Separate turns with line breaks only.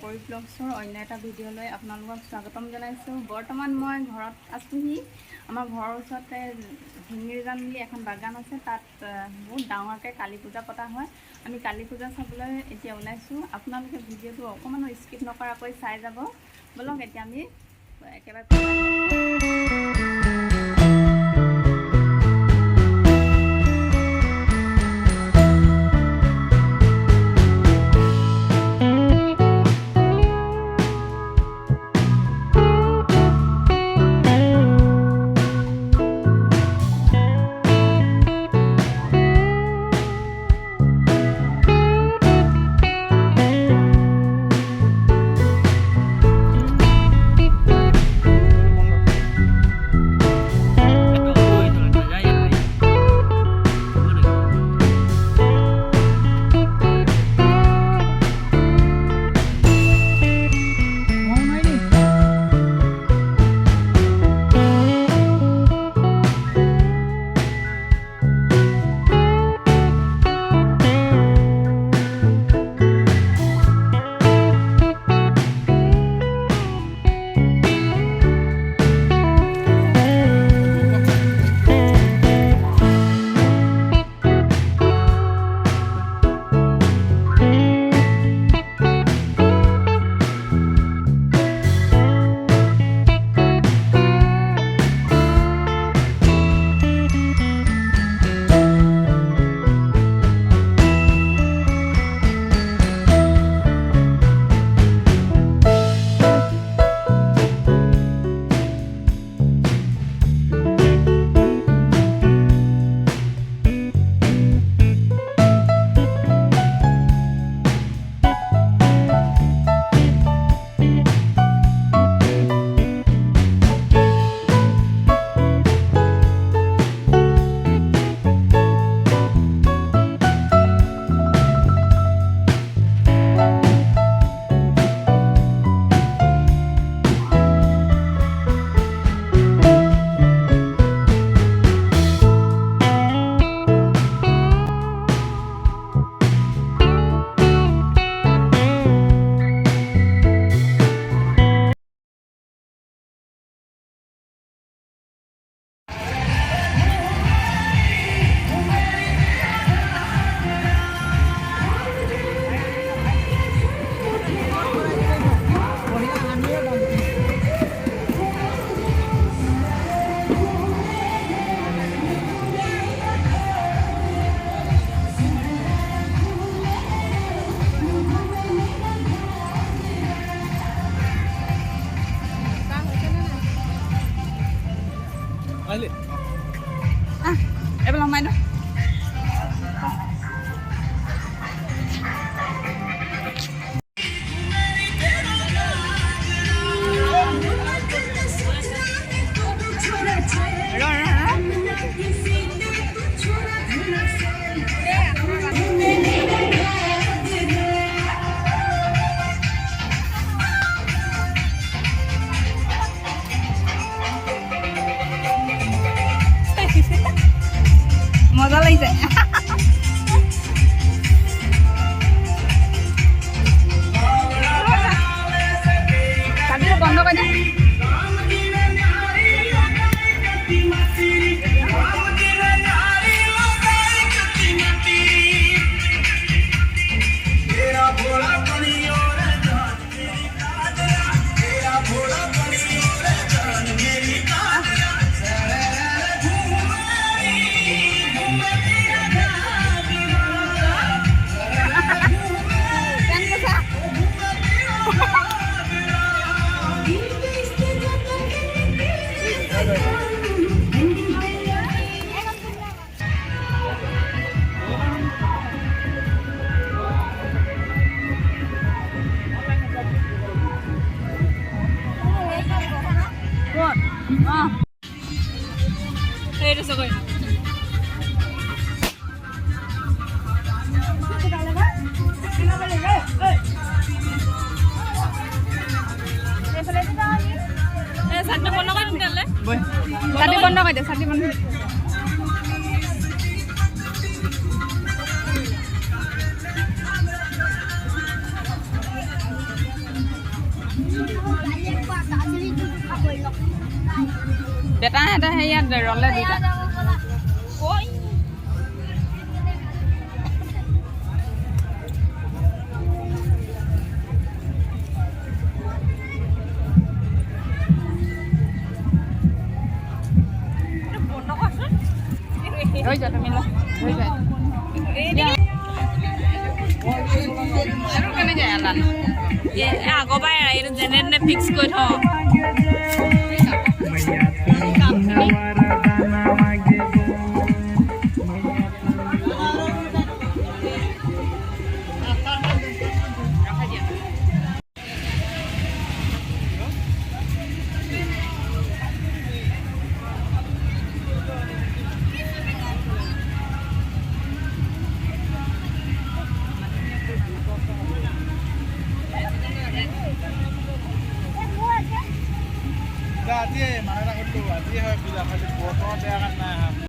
পাপৰি ব্লগছৰ অন্য এটা ভিডিঅ'লৈ আপোনালোকক স্বাগতম জনাইছোঁ। বৰ্তমান মই ঘৰত আছোঁহি। আমাৰ ঘৰৰ ওচৰতে হিংৰিজান বুলি এখন বাগান আছে, তাত বহুত ডাঙৰকৈ কালী পূজা পতা হয়। আমি কালী পূজা চাবলৈ এতিয়া ওলাইছোঁ। আপোনালোকে ভিডিঅ'টো অকণমানো স্কিপ নকৰাকৈ চাই যাব। বলক এতিয়া আমি একেবাৰে belum main dong. মজা লাগিছে। ছাতিটো বন্ধ কৰি দে। Itu sekali. Satu benda kan udah le? Satu benda aja, satu benda. বেটাহঁতে সেই ইয়াত ৰলে দুইটা হৈ যা তুমি হৈ যায় কেনেকৈ আলান
আগৰবাৰ এইটো যেনে তেনে ফিক্স কৰি থওঁ
আজি মানে কৰিলোঁ আজি হয় পূজা খালি বতৰ বেয়া কাৰণে নাই